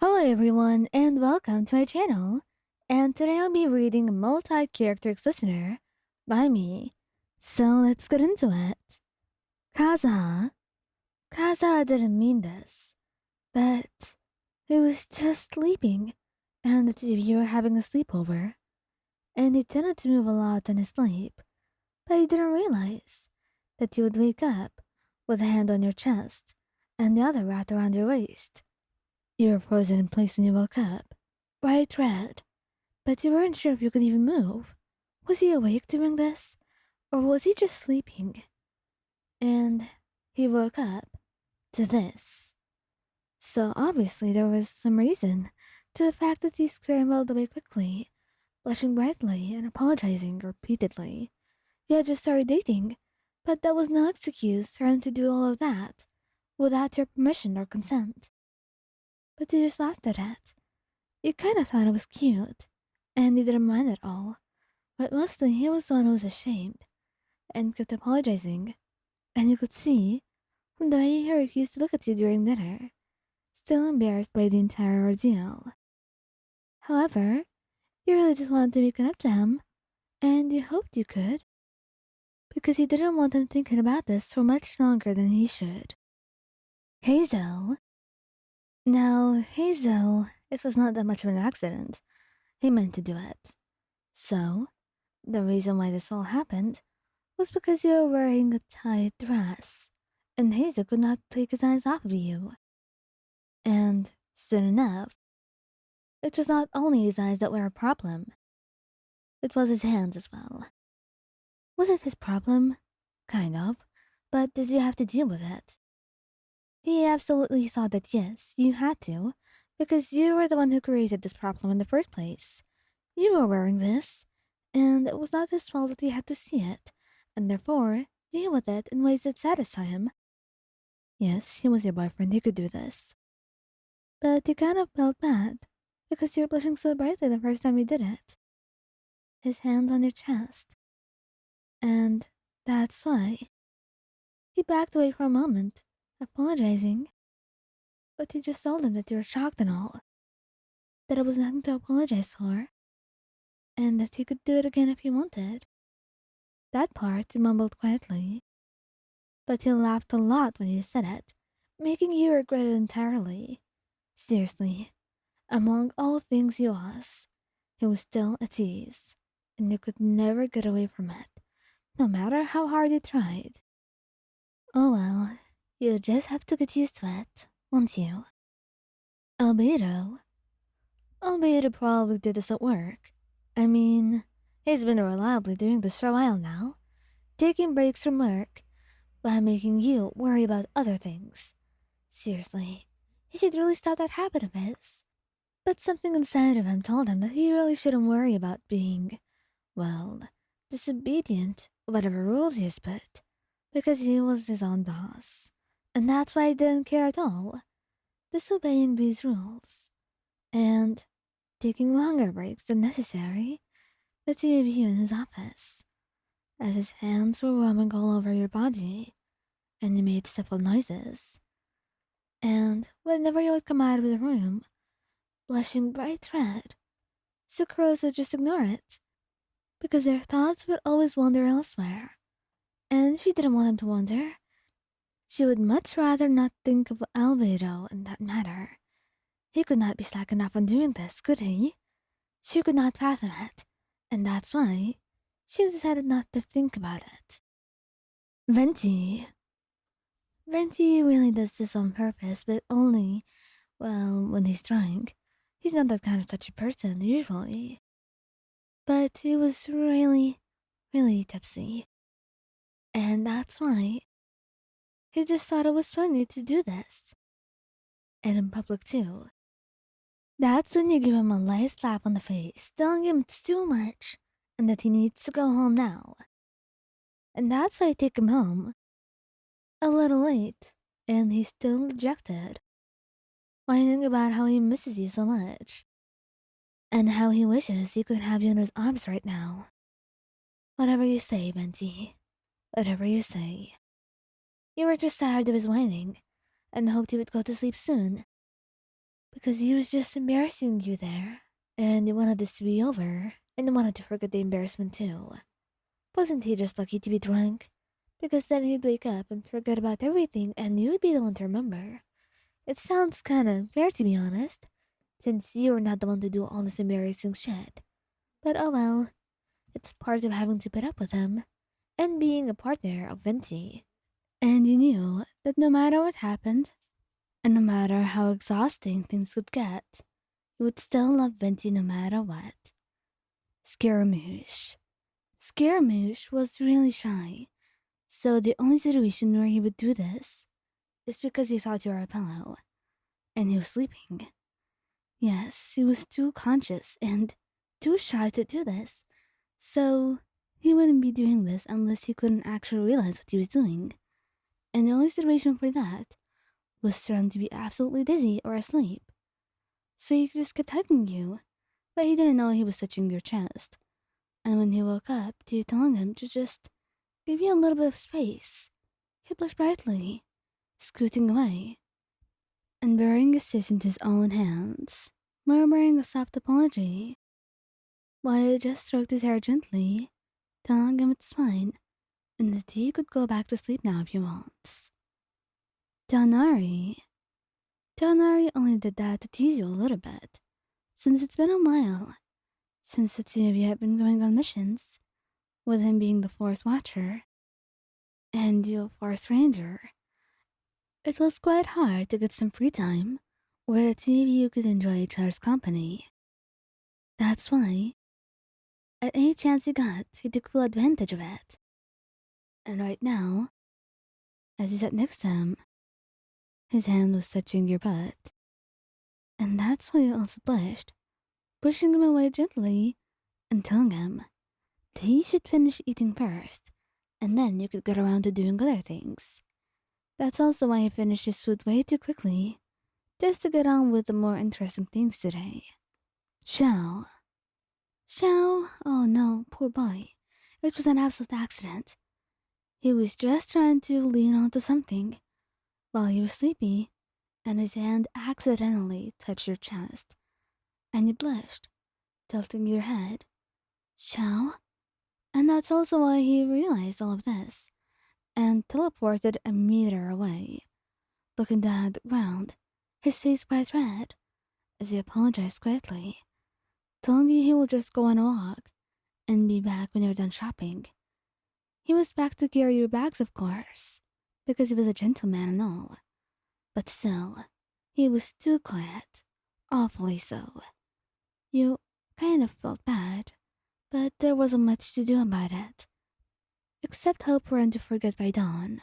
Hello everyone and welcome to my channel. And today I'll be reading Multi-Character Listener by me. So let's get into it. Kazuha. Kazuha didn't mean this, but he was just sleeping and the two of you were having a sleepover. And he tended to move a lot in his sleep, but he didn't realize that you would wake up with a hand on your chest and the other wrapped around your waist. You were frozen in place when you woke up, bright red, but you weren't sure if you could even move. Was he awake during this, or was he just sleeping? And he woke up to this. So obviously there was some reason to the fact that he scrambled away quickly, blushing brightly and apologizing repeatedly. You had just started dating, but that was no excuse for him to do all of that without your permission or consent. But you just laughed at it. You kind of thought it was cute, and you didn't mind at all. But mostly he was the one who was ashamed, and kept apologizing, and you could see, from the way he refused to look at you during dinner, still embarrassed by the entire ordeal. However, you really just wanted to make it up to him, and you hoped you could, because you didn't want him thinking about this for much longer than he should. Heizou. Now, Heizou, it was not that much of an accident. He meant to do it. So, the reason why this all happened was because you were wearing a tight dress, and Hazel could not take his eyes off of you. And, soon enough, it was not only his eyes that were a problem, it was his hands as well. Was it his problem? Kind of, but did you have to deal with it? He absolutely saw that yes, you had to, because you were the one who created this problem in the first place. You were wearing this, and it was not his fault that he had to see it, and therefore deal with it in ways that satisfy him. Yes, he was your boyfriend, he could do this. But he kind of felt bad, because you were blushing so brightly the first time you did it. His hands on your chest. And that's why. He backed away for a moment, apologizing. But you just told him that you were shocked and all. That it was nothing to apologize for. And that you could do it again if you wanted. That part he mumbled quietly. But he laughed a lot when you said it, making you regret it entirely. Seriously, among all things he was still at ease, and you could never get away from it, no matter how hard you tried. Oh well, you just have to get used to it, won't you? Albedo. Albedo probably did this at work. I mean, he's been reliably doing this for a while now, taking breaks from work, by making you worry about other things. Seriously, he should really stop that habit of his. But something inside of him told him that he really shouldn't worry about being, well, disobedient, whatever rules he has put, because he was his own boss. And that's why he didn't care at all, disobeying these rules. And taking longer breaks than necessary, the two of you in his office, as his hands were roaming all over your body, and you made stifled noises. And whenever you would come out of the room, blushing bright red, Sucrose would just ignore it, because their thoughts would always wander elsewhere. And she didn't want them to wander. She would much rather not think of Albedo in that matter. He could not be slack enough on doing this, could he? She could not fathom it, and that's why she decided not to think about it. Venti. Venti really does this on purpose, but only, well, when he's drunk. He's not that kind of touchy person, usually. But he was really, really tipsy. And that's why he just thought it was funny to do this. And in public, too. That's when you give him a light slap on the face, telling him it's too much, and that he needs to go home now. And that's why you take him home. A little late, and he's still dejected, whining about how he misses you so much, and how he wishes he could have you in his arms right now. Whatever you say, Venti. Whatever you say. You were just tired of his whining, and hoped he would go to sleep soon. because he was just embarrassing you there, and you wanted this to be over, and you wanted to forget the embarrassment too. Wasn't he just lucky to be drunk? Because then he'd wake up and forget about everything, and you'd be the one to remember. It sounds kinda unfair to be honest, since you're not the one to do all this embarrassing shit. But oh well, it's part of having to put up with him, and being a partner of Venti. And you knew that no matter what happened, and no matter how exhausting things would get, you would still love Venti no matter what. Scaramouche. Scaramouche was really shy, so the only situation where he would do this is because he thought you were a pillow, and he was sleeping. Yes, he was too conscious and too shy to do this, so he wouldn't be doing this unless he couldn't actually realize what he was doing. And the only situation for that was for him to be absolutely dizzy or asleep. So he just kept hugging you, but he didn't know he was touching your chest. And when he woke up to you telling him to just give you a little bit of space, he blushed brightly, scooting away, and burying his face into his own hands, murmuring a soft apology, while you just stroked his hair gently, telling him it's fine, and that he could go back to sleep now if he wants. Tighnari. Tighnari only did that to tease you a little bit, since it's been a while since the two of you have been going on missions, with him being the Forest Watcher and you a Forest Ranger. It was quite hard to get some free time where the two of you could enjoy each other's company. That's why, at any chance you got, you took full advantage of it. And right now, as you sat next to him, his hand was touching your butt. And that's why you also blushed, pushing him away gently and telling him that he should finish eating first, and then you could get around to doing other things. That's also why he finished his food way too quickly, just to get on with the more interesting things today. Xiao. Xiao? Oh no, poor boy. It was an absolute accident. He was just trying to lean onto something while he was sleepy, and his hand accidentally touched your chest, and you blushed, tilting your head. Xiao? And that's also why he realized all of this, and teleported a meter away, looking down at the ground, his face bright red, as he apologized quietly, telling you he will just go on a walk and be back when you're done shopping. He was back to carry your bags, of course, because he was a gentleman and all. But still, he was too quiet, awfully so. You kind of felt bad, but there wasn't much to do about it, except hope for him to forget by dawn.